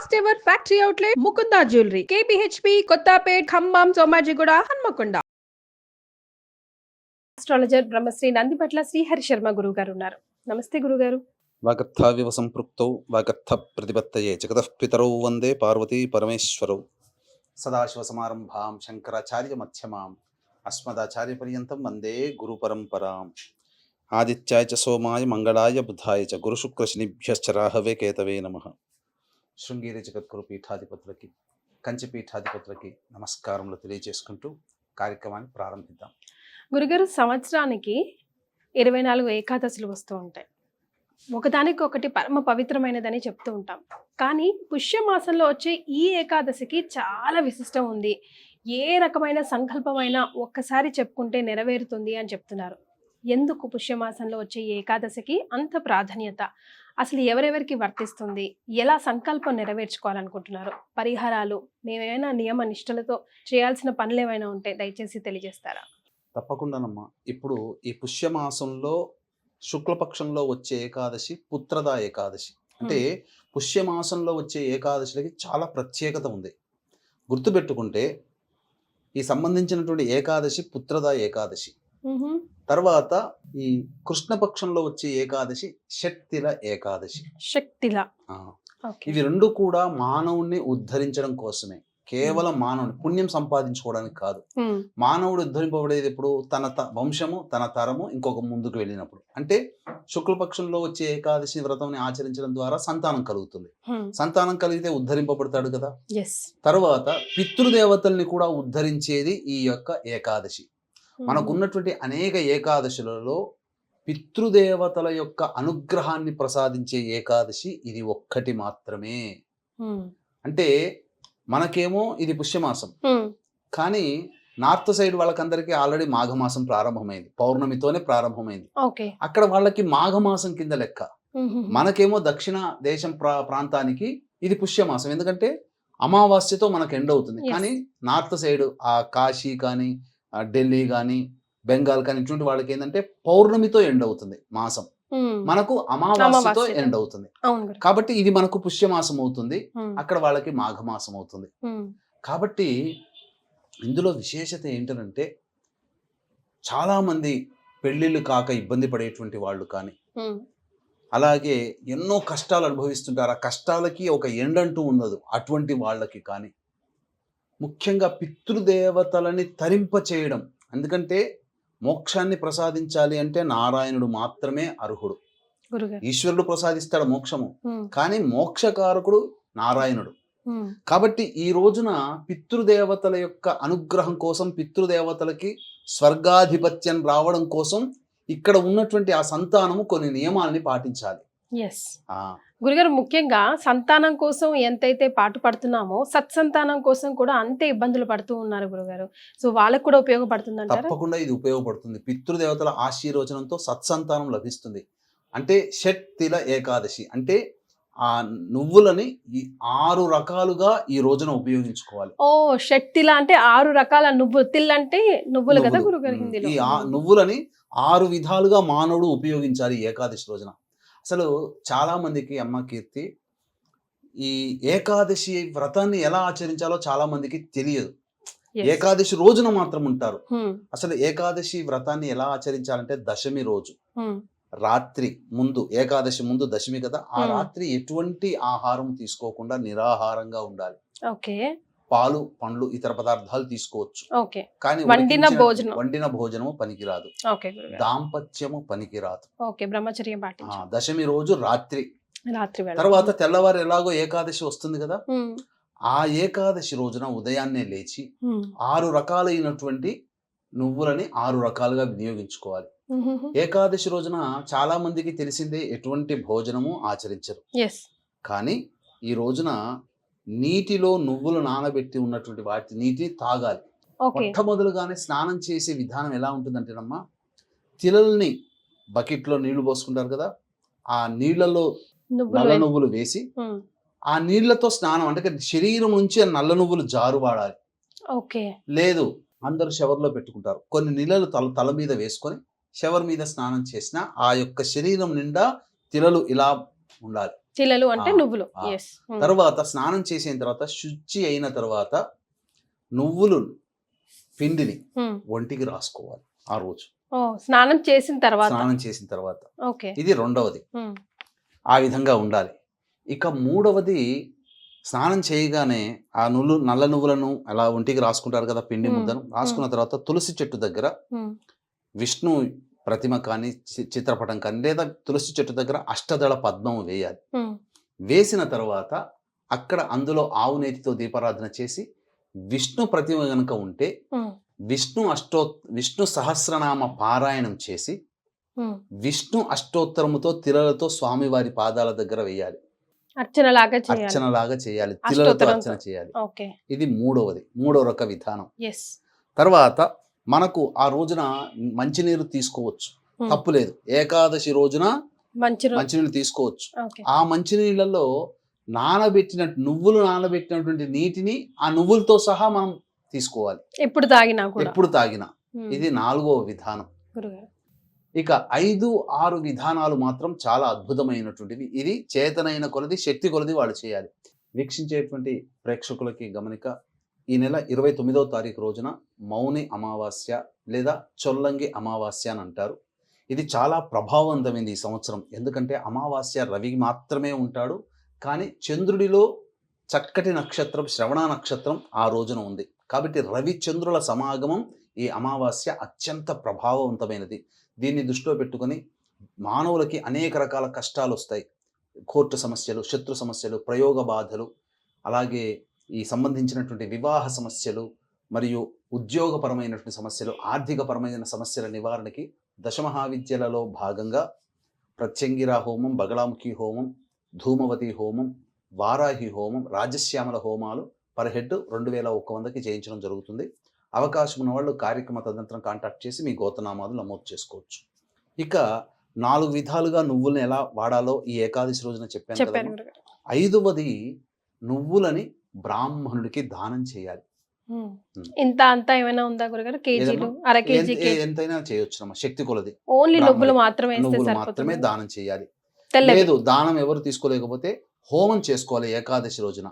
First ever factory outlet Mukunda jewellery KPHB Kothapet Khammam Somajiguda Hanamkonda. Astrologer Brahmashri Nandipatla Srihari Sharma గురువు గారు ఉన్నారు. నమస్తే గురుగారు. వాగర్థావివ సంపృక్తౌ వాగర్థ ప్రతిపత్తయే జగతః పితరౌ వందే పార్వతీ పరమేశ్వరౌ. సదాశివసమారంభాం శంకరాచార్య మధ్యమాం అస్మదాచార్య పర్యంతం వందే గురు పరంపరాం. ఆదిత్యాయ చ సోమాయ మంగళాయ బుధాయ చ గురుశుక్రశనిభ్యశ్చ రాహవే కేతవే నమః. శృంగేరి జగద్గురు పీఠాధిపతులకి కంచి పీఠాధిపతులకి నమస్కారములు తెలియజేసుకుంటూ కార్యక్రమాన్ని ప్రారంభిద్దాం. గురుగారు, సంవత్సరానికి 24 ఏకాదశులు వస్తూ ఉంటాయి. ఒకదానికి ఒకటి పరమ పవిత్రమైనదని చెప్తూ ఉంటాం. కానీ పుష్యమాసంలో వచ్చే ఈ ఏకాదశికి చాలా విశిష్టం ఉంది. ఏ రకమైన సంకల్పమైనా ఒక్కసారి చెప్పుకుంటే నెరవేరుతుంది అని చెప్తున్నారు. ఎందుకు పుష్యమాసంలో వచ్చే ఈ ఏకాదశికి అంత ప్రాధాన్యత? అసలు ఎవరెవరికి వర్తిస్తుంది? ఎలా సంకల్పం నెరవేర్చుకోవాలనుకుంటున్నారు? పరిహారాలు, మేమేమైనా నియమ నిష్టలతో చేయాల్సిన పనులు ఏమైనా ఉంటే దయచేసి తెలియజేస్తారా? తప్పకుండానమ్మా. ఇప్పుడు ఈ పుష్యమాసంలో శుక్లపక్షంలో వచ్చే ఏకాదశి పుత్రదా ఏకాదశి. అంటే పుష్యమాసంలో వచ్చే ఏకాదశికి చాలా ప్రత్యేకత ఉంది. గుర్తుపెట్టుకుంటే ఈ సంబంధించినటువంటి ఏకాదశి పుత్రదా ఏకాదశి. తర్వాత ఈ కృష్ణపక్షంలో వచ్చే ఏకాదశి షట్తిల ఏకాదశి. శక్తిలా ఇవి రెండు కూడా మానవుణ్ణి ఉద్ధరించడం కోసమే. కేవలం మానవుని పుణ్యం సంపాదించుకోవడానికి కాదు. మానవుడు ఉద్ధరింపబడేది ఎప్పుడు? తన వంశము, తన తరము ఇంకొక ముందుకు వెళ్ళినప్పుడు. అంటే శుక్లపక్షంలో వచ్చే ఏకాదశి వ్రతం ఆచరించడం ద్వారా సంతానం కలుగుతుంది. సంతానం కలిగితే ఉద్ధరింపబడతాడు కదా. తర్వాత పితృదేవతల్ని కూడా ఉద్ధరించేది ఈ యొక్క ఏకాదశి. మనకున్నటువంటి అనేక ఏకాదశులలో పితృదేవతల యొక్క అనుగ్రహాన్ని ప్రసాదించే ఏకాదశి ఇది ఒక్కటి మాత్రమే. అంటే మనకేమో ఇది పుష్యమాసం, కానీ నార్త్ సైడ్ వాళ్ళకందరికీ ఆల్రెడీ మాఘమాసం ప్రారంభమైంది, పౌర్ణమితోనే ప్రారంభమైంది. అక్కడ వాళ్ళకి మాఘమాసం కింద లెక్క. మనకేమో దక్షిణ దేశం ప్రాంతానికి ఇది పుష్యమాసం, ఎందుకంటే అమావాస్యతో మనకు ఎండ్ అవుతుంది. కానీ నార్త్ సైడ్ ఆ కాశీ కానీ ఢిల్లీ కానీ బెంగాల్ కానీ ఇటువంటి వాళ్ళకి ఏంటంటే పౌర్ణమితో ఎండ్ అవుతుంది మాసం, మనకు అమావాస్యతో ఎండ్ అవుతుంది. కాబట్టి ఇది మనకు పుష్యమాసం అవుతుంది, అక్కడ వాళ్ళకి మాఘమాసం అవుతుంది. కాబట్టి ఇందులో విశేషత ఏంటంటే చాలా మంది పెళ్లిళ్ళు కాక ఇబ్బంది పడేటువంటి వాళ్ళు కానీ, అలాగే ఎన్నో కష్టాలు అనుభవిస్తుంటారు. ఆ కష్టాలకి ఒక ఎండ్ అంటూ ఉండదు. అటువంటి వాళ్ళకి కానీ ముఖ్యంగా పితృదేవతలని తరింప చేయడం. ఎందుకంటే మోక్షాన్ని ప్రసాదించాలి అంటే నారాయణుడు మాత్రమే అర్హుడు. ఈశ్వరుడు ప్రసాదిస్తాడు మోక్షము, కానీ మోక్షకారకుడు నారాయణుడు. కాబట్టి ఈ రోజున పితృదేవతల యొక్క అనుగ్రహం కోసం, పితృదేవతలకి స్వర్గాధిపత్యం రావడం కోసం ఇక్కడ ఉన్నటువంటి ఆ సంతానము కొన్ని నియమాల్ని పాటించాలి. గురుగారు, ముఖ్యంగా సంతానం కోసం ఎంతైతే పాటు పడుతున్నామో సత్సంతానం కోసం కూడా అంతే ఇబ్బందులు పడుతూ ఉన్నారు గురుగారు. సో వాళ్ళకు కూడా ఉపయోగపడుతుంది? తప్పకుండా ఇది ఉపయోగపడుతుంది. పితృదేవతల ఆశీర్వచనంతో సత్సంతానం లభిస్తుంది. అంటే షట్తిల ఏకాదశి అంటే ఆ నువ్వులని 6 రకాలుగా ఈ రోజున ఉపయోగించుకోవాలి. షట్తిల అంటే 6 రకాల నువ్వులు. తిల్ అంటే నువ్వులు కదా గురుగారు హిందీలో. ఈ నువ్వులని 6 విధాలుగా మానవుడు ఉపయోగించాలి ఏకాదశి రోజున. అసలు చాలా మందికి అమ్మ కీర్తి ఈ ఏకాదశి వ్రతాన్ని ఎలా ఆచరించాలో చాలా మందికి తెలియదు. ఏకాదశి రోజున మాత్రం ఉంటారు. అసలు ఏకాదశి వ్రతాన్ని ఎలా ఆచరించాలంటే దశమి రోజు రాత్రి ముందు, ఏకాదశి ముందు దశమి కదా, ఆ రాత్రి ఎటువంటి ఆహారం తీసుకోకుండా నిరాహారంగా ఉండాలి. పాలు, పండ్లు, ఇతర పదార్థాలు తీసుకోవచ్చు, కానీ వండిన భోజనము పనికిరాదు, దాంపత్యము పనికిరాదు. బ్రహ్మచర్యం దశమి రోజు రాత్రి. తర్వాత తెల్లవారు ఎలాగో ఏకాదశి వస్తుంది కదా, ఆ ఏకాదశి రోజున ఉదయాన్నే లేచి 6 రకాలైనటువంటి నువ్వులని 6 రకాలుగా వినియోగించుకోవాలి. ఏకాదశి రోజున చాలా మందికి తెలిసిందే ఎటువంటి భోజనము ఆచరించరు, కానీ ఈ రోజున నీటిలో నువ్వులు నానబెట్టి ఉన్నటువంటి వాటి నీటిని తాగాలి. మొట్టమొదలుగానే స్నానం చేసే విధానం ఎలా ఉంటుందంటేనమ్మా, తిలల్ని బకెట్లో నీళ్లు పోసుకుంటారు కదా, ఆ నీళ్లలో నల్ల నువ్వులు వేసి ఆ నీళ్లతో స్నానం, అంటే శరీరం నుంచి ఆ నల్ల నువ్వులు జారువాడాలి. లేదు అందరూ షవర్లో పెట్టుకుంటారు, కొన్ని నీళ్ళలు తల మీద వేసుకొని షవర్ మీద స్నానం చేసిన ఆ యొక్క శరీరం నిండా తిలలు ఇలా ఉండాలి. చిల్లలు అంటే ఆ, నువ్వులు. ఆ. ఎస్. తర్వాత స్నానం చేసిన తర్వాత శుచి అయిన తర్వాత నువ్వులు పిండిని ఒంటికి రాసుకోవాలి ఆ రోజు, ఓ, స్నానం చేసిన తర్వాత. స్నానం చేసిన తర్వాత. ఓకే. ఇది రెండవది, ఆ విధంగా ఉండాలి. ఇక మూడవది, స్నానం చేయగానే ఆ నల్ల నువ్వులను అలా ఒంటికి రాసుకుంటారు కదా, పిండి ముద్దను రాసుకున్న తర్వాత తులసి చెట్టు దగ్గర విష్ణు ప్రతిమ కానీ చిత్రపటం కానీ లేదా తులసి చెట్టు దగ్గర అష్టదళ పద్మం వేయాలి. వేసిన తర్వాత అక్కడ అందులో ఆవు నేతితో దీపారాధన చేసి విష్ణు ప్రతిమ గనుక ఉంటే విష్ణు సహస్రనామ పారాయణం చేసి విష్ణు అష్టోత్తరముతో తిలలతో స్వామివారి పాదాల దగ్గర వేయాలి. అర్చనలాగా చేయాలి, తిలలతో అర్చన చేయాలి. ఇది మూడవ రక విధానం. తర్వాత మనకు ఆ రోజున మంచినీరు తీసుకోవచ్చు, తప్పులేదు. ఏకాదశి రోజున మంచినీళ్ళు తీసుకోవచ్చు. ఆ మంచినీళ్ళలో నువ్వులు నానబెట్టినటువంటి నీటిని ఆ నువ్వులతో సహా మనం తీసుకోవాలి ఎప్పుడు తాగినా. ఇది 4వ విధానం. ఇక 5, 6 విధానాలు మాత్రం చాలా అద్భుతమైనటువంటివి. ఇది చేతనైన కొలది, శక్తి కొలది వాళ్ళు చేయాలి. వీక్షించేటువంటి ప్రేక్షకులకి గమనిక, ఈ నెల 29వ తారీఖు రోజున మౌని అమావాస్య లేదా చొల్లంగి అమావాస్య అని అంటారు. ఇది చాలా ప్రభావవంతమైంది ఈ సంవత్సరం. ఎందుకంటే అమావాస్య రవి మాత్రమే ఉంటాడు, కానీ చంద్రుడిలో చక్కటి నక్షత్రం శ్రవణ నక్షత్రం ఆ రోజున ఉంది. కాబట్టి రవి చంద్రుల సమాగమం ఈ అమావాస్య అత్యంత ప్రభావవంతమైనది. దీన్ని దృష్టిలో పెట్టుకొని మానవులకి అనేక రకాల కష్టాలు వస్తాయి. కోర్టు సమస్యలు, శత్రు సమస్యలు, ప్రయోగ బాధలు, అలాగే ఈ సంబంధించినటువంటి వివాహ సమస్యలు మరియు ఉద్యోగపరమైనటువంటి సమస్యలు, ఆర్థికపరమైన సమస్యల నివారణకి దశమహావిద్యలలో భాగంగా ప్రత్యంగిరా హోమం, బగళాముఖి హోమం, ధూమవతి హోమం, వారాహి హోమం, రాజశ్యామల హోమాలు పర్ హెడ్ 2100కి చేయించడం జరుగుతుంది. అవకాశం ఉన్న వాళ్ళు కార్యక్రమ తదనంతరం కాంటాక్ట్ చేసి మీ గోత్రనామాలు నమోదు చేసుకోవచ్చు. ఇక 4 విధాలుగా నువ్వులను ఎలా వాడాలో ఈ ఏకాదశి రోజున చెప్పాను కదా. 5వది, నువ్వులని బ్రాహ్మణుడికి దానం చేయాలి. ఇంత అంతా ఏమైనా ఉందా గురుగారు? కేజీలు, అర కేజీ, ఎంతైనా చేయొచ్చు. శక్తి కొలది. ఓన్లీ నువ్వులు మాత్రమే దానం చేయాలి. లేదు దానం ఎవరు తీసుకోలేకపోతే హోమం చేసుకోవాలి ఏకాదశి రోజున.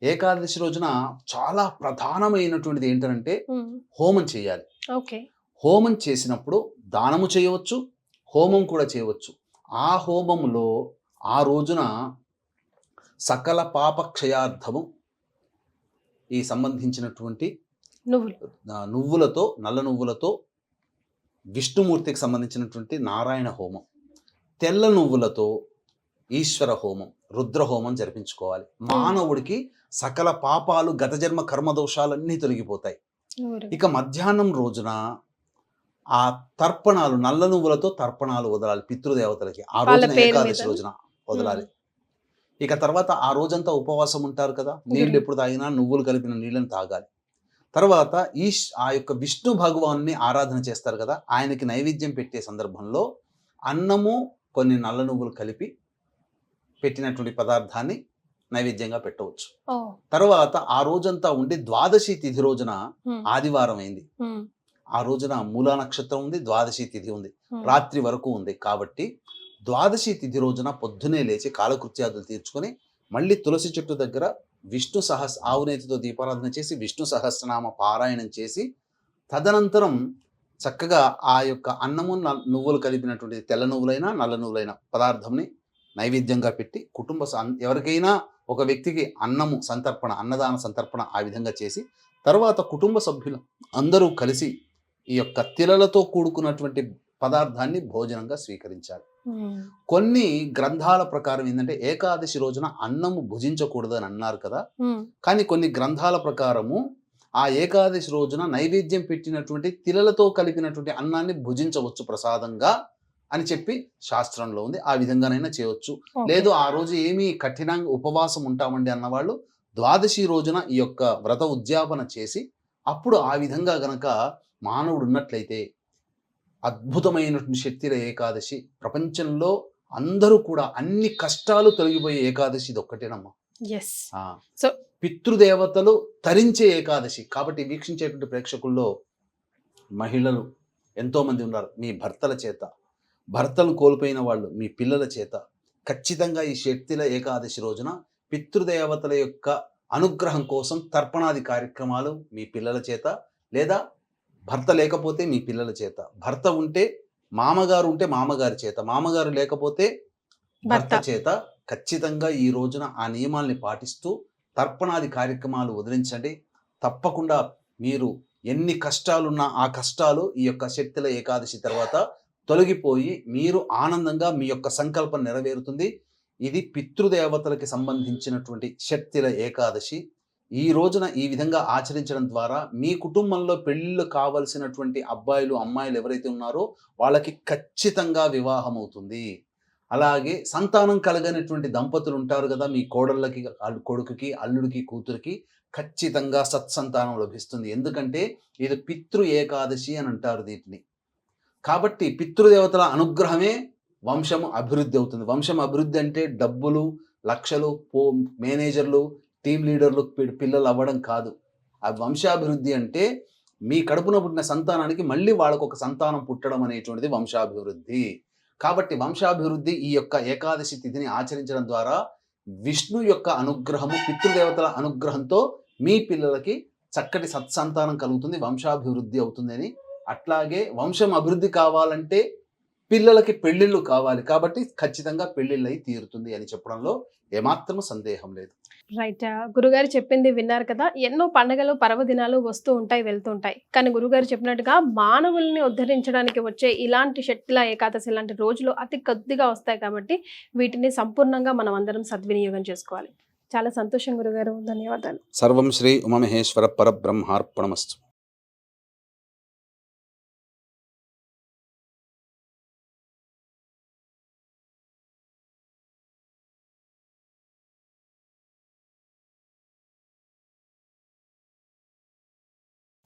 ఏకాదశి రోజున చాలా ప్రధానమైనటువంటిది ఏంటంటే హోమం చేయాలి. హోమం చేసినప్పుడు దానము చేయవచ్చు, హోమం కూడా చేయవచ్చు. ఆ హోమంలో ఆ రోజున సకల పాప క్షయార్థము ఈ సంబంధించినటువంటి నువ్వులతో, నల్ల నువ్వులతో విష్ణుమూర్తికి సంబంధించినటువంటి నారాయణ హోమం, తెల్ల నువ్వులతో ఈశ్వర హోమం, రుద్ర హోమం జరిపించుకోవాలి. మానవుడికి సకల పాపాలు, గత జన్మ కర్మదోషాలన్నీ తొలగిపోతాయి. ఇక మధ్యాహ్నం రోజున ఆ తర్పణాలు, నల్ల నువ్వులతో తర్పణాలు వదలాలి పితృదేవతలకి. ఆ రోజున ఏకాదశి రోజున వదలాలి. ఇక తర్వాత ఆ రోజంతా ఉపవాసం ఉంటారు కదా, నీళ్లు ఎప్పుడు తాగినా నువ్వులు కలిపిన నీళ్ళని తాగాలి. తర్వాత ఆ యొక్క విష్ణు భగవాన్ని ఆరాధన చేస్తారు కదా, ఆయనకి నైవేద్యం పెట్టే సందర్భంలో అన్నము, కొన్ని నల్ల నువ్వులు కలిపి పెట్టినటువంటి పదార్థాన్ని నైవేద్యంగా పెట్టవచ్చు. తర్వాత ఆ రోజంతా ఉండి ద్వాదశి తిథి రోజున, ఆదివారం అయింది, ఆ రోజున మూలా నక్షత్రం ఉంది, ద్వాదశి తిథి ఉంది, రాత్రి వరకు ఉంది. కాబట్టి ద్వాదశి తిథి రోజున పొద్దునే లేచి కాలకృత్యాదులు తీర్చుకొని మళ్ళీ తులసి చెట్టు దగ్గర ఆవునేతితో దీపారాధన చేసి విష్ణు సహస్రనామ పారాయణం చేసి తదనంతరం చక్కగా ఆ యొక్క అన్నము, నువ్వులు కలిపినటువంటి తెల్ల నువ్వులైనా నల్ల నువ్వులైన పదార్థంని నైవేద్యంగా పెట్టి ఎవరికైనా ఒక వ్యక్తికి అన్నము సంతర్పణ, అన్నదాన సంతర్పణ ఆ విధంగా చేసి తర్వాత కుటుంబ సభ్యులు అందరూ కలిసి ఈ యొక్క తిలలతో కూడుకున్నటువంటి పదార్థాన్ని భోజనంగా స్వీకరించాలి. కొన్ని గ్రంథాల ప్రకారం ఏంటంటే ఏకాదశి రోజున అన్నము భుజించకూడదు అని అన్నారు కదా, కానీ కొన్ని గ్రంథాల ప్రకారము ఆ ఏకాదశి రోజున నైవేద్యం పెట్టినటువంటి తిలలతో కలిపినటువంటి అన్నాన్ని భుజించవచ్చు ప్రసాదంగా అని చెప్పి శాస్త్రంలో ఉంది. ఆ విధంగానైనా చేయవచ్చు. లేదు ఆ రోజు ఏమీ కఠినంగా ఉపవాసం ఉంటామండి అన్నవాళ్ళు ద్వాదశి రోజున ఈ యొక్క వ్రత ఉద్యాపన చేసి అప్పుడు ఆ విధంగా గనక మానవుడు ఉన్నట్లయితే అద్భుతమైనటువంటి శక్తిల ఏకాదశి. ప్రపంచంలో అందరూ కూడా అన్ని కష్టాలు తొలగిపోయే ఏకాదశి ఇది ఒక్కటేనమ్మా. పితృదేవతలు తరించే ఏకాదశి. కాబట్టి వీక్షించేటువంటి ప్రేక్షకుల్లో మహిళలు ఎంతో మంది ఉన్నారు. మీ భర్తల చేత, భర్తలు కోల్పోయిన వాళ్ళు మీ పిల్లల చేత ఖచ్చితంగా ఈ షట్తిల ఏకాదశి రోజున పితృదేవతల యొక్క అనుగ్రహం కోసం తర్పణాది కార్యక్రమాలు మీ పిల్లల చేత, లేదా భర్త లేకపోతే మీ పిల్లల చేత, భర్త ఉంటే మామగారు ఉంటే మామగారి చేత, మామగారు లేకపోతే భర్త భర్త. చేత ఖచ్చితంగా ఈ రోజున ఆ నియమాల్ని పాటిస్తూ తర్పణాది కార్యక్రమాలు వదిలించండి. తప్పకుండా మీరు ఎన్ని కష్టాలున్నా ఆ కష్టాలు ఈ యొక్క శక్తుల ఏకాదశి తర్వాత తొలగిపోయి మీరు ఆనందంగా మీ యొక్క సంకల్పం నెరవేరుతుంది. ఇది పితృదేవతలకి సంబంధించినటువంటి శక్తుల ఏకాదశి. ఈ రోజున ఈ విధంగా ఆచరించడం ద్వారా మీ కుటుంబంలో పెళ్ళిళ్ళు కావలసినటువంటి అబ్బాయిలు అమ్మాయిలు ఎవరైతే ఉన్నారో వాళ్ళకి ఖచ్చితంగా వివాహం అవుతుంది. అలాగే సంతానం కలగనటువంటి దంపతులు ఉంటారు కదా, మీ కోడళ్ళకి, కొడుకుకి, అల్లుడికి, కూతురికి ఖచ్చితంగా సత్సంతానం లభిస్తుంది. ఎందుకంటే ఇది పితృ ఏకాదశి అని అంటారు దీన్ని. కాబట్టి పితృదేవతల అనుగ్రహమే వంశము అభివృద్ధి అవుతుంది. వంశం అభివృద్ధి అంటే డబ్బులు, లక్షలు, మేనేజర్లు, టీం లీడర్లు పిల్లలు అవ్వడం కాదు. ఆ వంశాభివృద్ధి అంటే మీ కడుపున పుట్టిన సంతానానికి మళ్ళీ వాళ్ళకు ఒక సంతానం పుట్టడం అనేటువంటిది వంశాభివృద్ధి. కాబట్టి వంశాభివృద్ధి ఈ యొక్క ఏకాదశి తిథిని ఆచరించడం ద్వారా విష్ణు యొక్క అనుగ్రహము, పితృదేవతల అనుగ్రహంతో మీ పిల్లలకి చక్కటి సత్సంతానం కలుగుతుంది, వంశాభివృద్ధి అవుతుందని. అట్లాగే వంశం అభివృద్ధి కావాలంటే పిల్లలకి పెళ్ళిళ్ళు కావాలి. కాబట్టి ఖచ్చితంగా పెళ్ళిళ్ళై తీరుతుంది అని చెప్పడంలో ఏమాత్రము సందేహం లేదు. రైట్. గురుగారు చెప్పింది విన్నారు కదా. ఎన్నో పండగలు, పర్వదినాలు వస్తూ ఉంటాయి, వెళ్తూ ఉంటాయి. కానీ గురుగారు చెప్పినట్టుగా మానవుల్ని ఉద్ధరించడానికి వచ్చే ఇలాంటి షట్టిల ఏకాదశి లాంటి రోజులు అతి కొద్దిగా వస్తాయి. కాబట్టి వీటిని సంపూర్ణంగా మనం అందరం సద్వినియోగం చేసుకోవాలి. చాలా సంతోషం గురుగారు. ధన్యవాదాలు. సర్వం శ్రీ ఉమామహేశ్వర పరబ్రహ్మార్పణమస్తు.